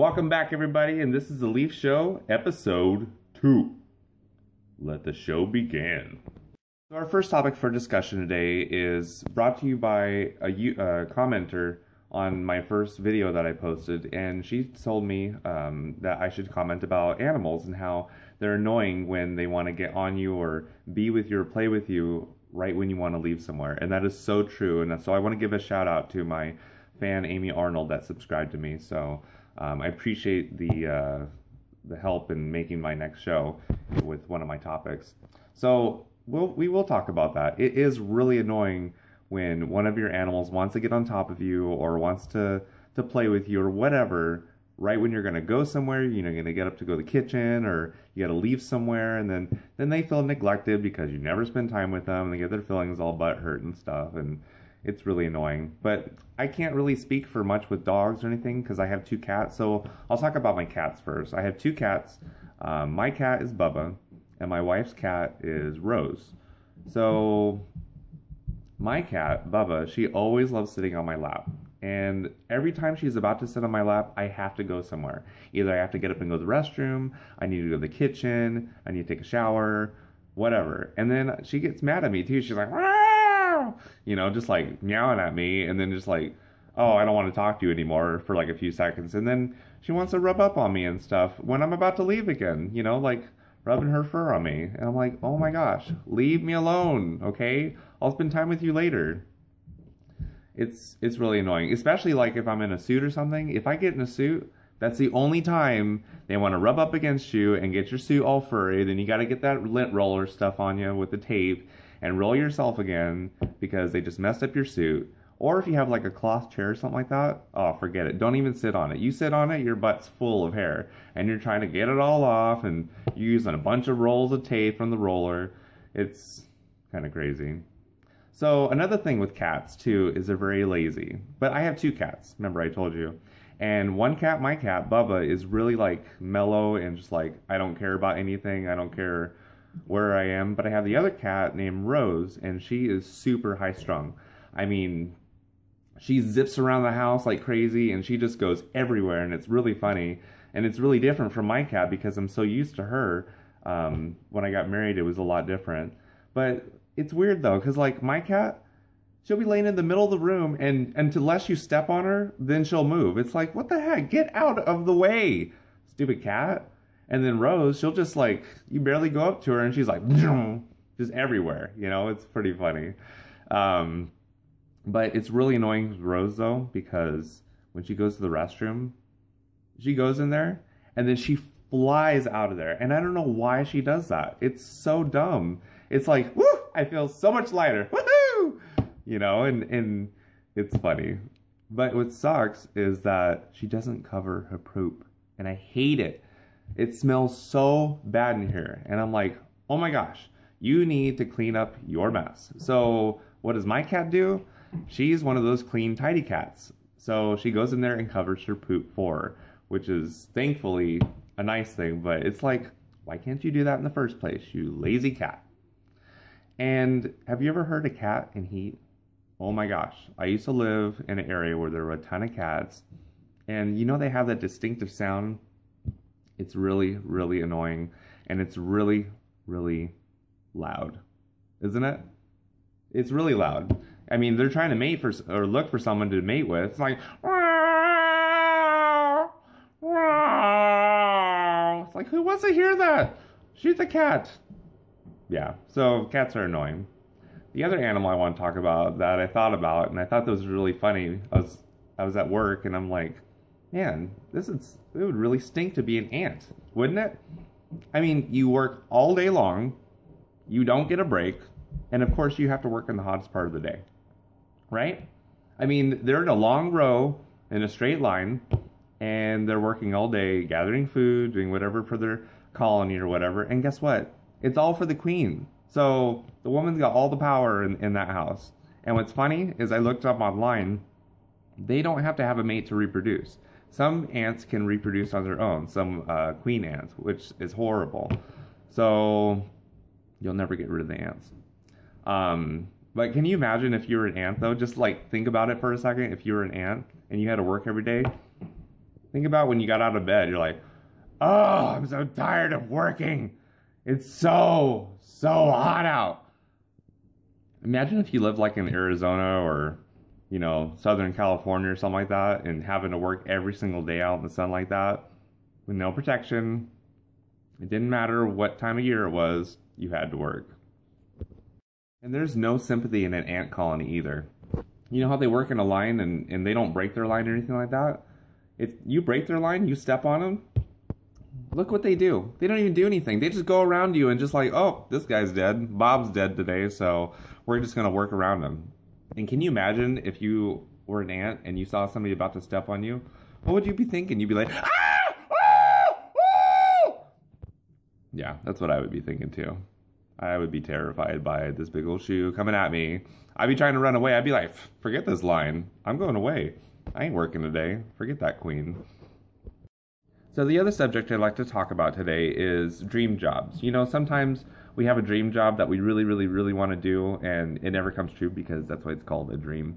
Welcome back, everybody, and this is the Leaf Show, episode 2. Let the show begin. So our first topic for discussion today is brought to you by a commenter on my first video that I posted, and she told me that I should comment about animals and how they're annoying when they want to get on you or be with you or play with you right when you want to leave somewhere. And that is so true, and so I want to give a shout out to my fan Amy Arnold that subscribed to me. So I appreciate the help in making my next show with one of my topics. So we will talk about that. It is really annoying when one of your animals wants to get on top of you or wants to play with you or whatever, right when you're going to go somewhere, you're going to get up to go to the kitchen or you got to leave somewhere, and then they feel neglected because you never spend time with them, and they get their feelings all butthurt and stuff, and it's really annoying. But I can't really speak for much with dogs or anything because I have 2 cats, so I'll talk about my cats first. I have 2 cats. My cat is Bubba, and my wife's cat is Rose. So my cat, Bubba, she always loves sitting on my lap. And every time she's about to sit on my lap, I have to go somewhere. Either I have to get up and go to the restroom, I need to go to the kitchen, I need to take a shower, whatever. And then she gets mad at me too. She's like, "Wow!" Just like meowing at me, and then just like, "Oh, I don't want to talk to you anymore," for like a few seconds. And then she wants to rub up on me and stuff when I'm about to leave again, like rubbing her fur on me. And I'm like, oh my gosh, leave me alone, okay? I'll spend time with you later. It's really annoying, especially like if I'm in a suit or something. If I get in a suit, that's the only time they want to rub up against you and get your suit all furry. Then you got to get that lint roller stuff on you with the tape and roll yourself again because they just messed up your suit. Or if you have like a cloth chair or something like that, oh, forget it. Don't even sit on it. You sit on it, your butt's full of hair, and you're trying to get it all off, and you're using a bunch of rolls of tape from the roller. It's kind of crazy. So another thing with cats too is they're very lazy. But I have 2 cats, remember I told you. And one cat, my cat, Bubba, is really like mellow and just like, I don't care about anything. I don't care where I am. But I have the other cat named Rose, and she is super high strung. I mean, she zips around the house like crazy, and she just goes everywhere, and it's really funny. And it's really different from my cat because I'm so used to her. When I got married, it was a lot different. But it's weird though, because like my cat, she'll be laying in the middle of the room, and unless you step on her, then she'll move. It's like, what the heck? Get out of the way, stupid cat. And then Rose, she'll just like, you barely go up to her, and she's like, just everywhere. It's pretty funny. But it's really annoying with Rose though, because when she goes to the restroom, she goes in there, and then she flies out of there. And I don't know why she does that. It's so dumb. It's like, woo, I feel so much lighter. Woohoo! And it's funny. But what sucks is that she doesn't cover her poop. And I hate it. It smells so bad in here. And I'm like, oh my gosh, you need to clean up your mess. So what does my cat do? She's one of those clean, tidy cats. So she goes in there and covers her poop for her, which is thankfully a nice thing. But it's like, why can't you do that in the first place, you lazy cat? And have you ever heard a cat in heat? Oh my gosh. I used to live in an area where there were a ton of cats. And they have that distinctive sound. It's really, really annoying. And it's really, really loud. Isn't it? It's really loud. I mean, they're trying to mate for, or look for someone to mate with. It's like, it's like, who wants to hear that? Shoot the cat. Yeah, so cats are annoying. The other animal I want to talk about that I thought about, and I thought that was really funny, I was at work, and I'm like, man, it would really stink to be an ant, wouldn't it? I mean, you work all day long, you don't get a break, and of course you have to work in the hottest part of the day, right? I mean, they're in a long row, in a straight line, and they're working all day, gathering food, doing whatever for their colony or whatever, and guess what? It's all for the queen. So the woman's got all the power in that house. And what's funny is I looked up online, they don't have to have a mate to reproduce. Some ants can reproduce on their own, some queen ants, which is horrible. So you'll never get rid of the ants. But can you imagine if you were an ant though? Just like think about it for a second. If you were an ant and you had to work every day, Think about when you got out of bed, you're like, oh, I'm so tired of working. It's so hot out. Imagine if you lived like in Arizona or, you know, Southern California or something like that, and having to work every single day out in the sun like that with no protection. It didn't matter what time of year it was, you had to work. And there's no sympathy in an ant colony either. You know how they work in a line and they don't break their line or anything like that? If you break their line, you step on them, look what they do. They don't even do anything. They just go around you and just like, oh, this guy's dead. Bob's dead today, so we're just going to work around him. And can you imagine if you were an ant and you saw somebody about to step on you? What would you be thinking? You'd be like, ah! Ah! Ah! Yeah, that's what I would be thinking too. I would be terrified by this big old shoe coming at me. I'd be trying to run away. I'd be like, forget this line. I'm going away. I ain't working today. Forget that queen. So the other subject I'd like to talk about today is dream jobs. You know, sometimes we have a dream job that we really want to do, and it never comes true because that's why it's called a dream.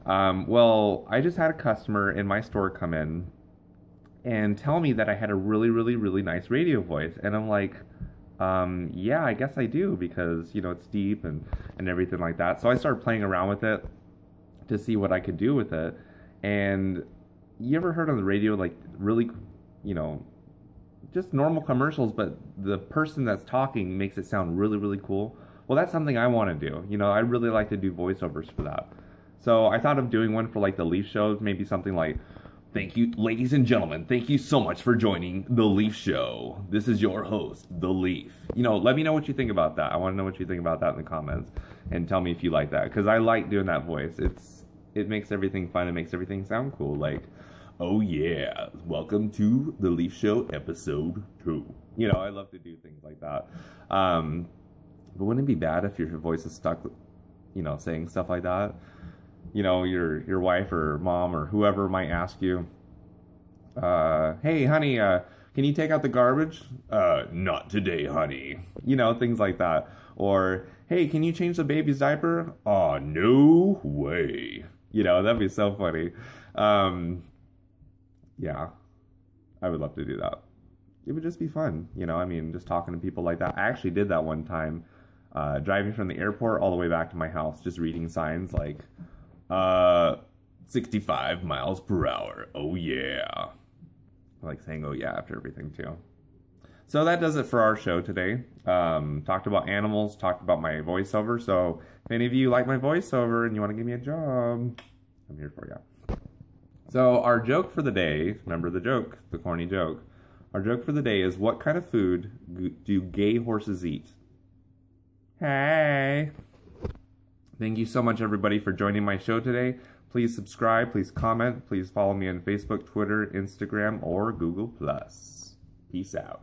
Well, I just had a customer in my store come in and tell me that I had a really nice radio voice. And I'm like, yeah, I guess I do, because, you know, it's deep and everything like that. So I started playing around with it to see what I could do with it. And you ever heard on the radio, like, really, you know, just normal commercials, but the person that's talking makes it sound really cool? Well, that's something I want to do. You know, I really like to do voiceovers for that. So I thought of doing one for, like, the Leaf Show, maybe something like, thank you, ladies and gentlemen, thank you so much for joining The Leaf Show. This is your host, The Leaf. You know, let me know what you think about that. I want to know what you think about that in the comments, and tell me if you like that, because I like doing that voice. It makes everything fun. It makes everything sound cool. Like, oh yeah, welcome to The Leaf Show episode 2. You know, I love to do things like that. But wouldn't it be bad if your voice is stuck, you know, saying stuff like that? You know, your wife or mom or whoever might ask you, hey, honey, can you take out the garbage? Not today, honey. You know, things like that. Or, hey, can you change the baby's diaper? Oh, no way. You know, that'd be so funny. Yeah, I would love to do that. It would just be fun. You know, I mean, just talking to people like that. I actually did that one time, driving from the airport all the way back to my house, just reading signs like, 65 miles per hour. Oh yeah. I like saying oh yeah after everything too. So that does it for our show today. Talked about animals, talked about my voiceover. So if any of you like my voiceover and you want to give me a job, I'm here for you. So our joke for the day, remember the joke, the corny joke. Our joke for the day is, what kind of food do gay horses eat? Hey. Thank you so much, everybody, for joining my show today. Please subscribe, please comment, please follow me on Facebook, Twitter, Instagram, or Google+. Peace out.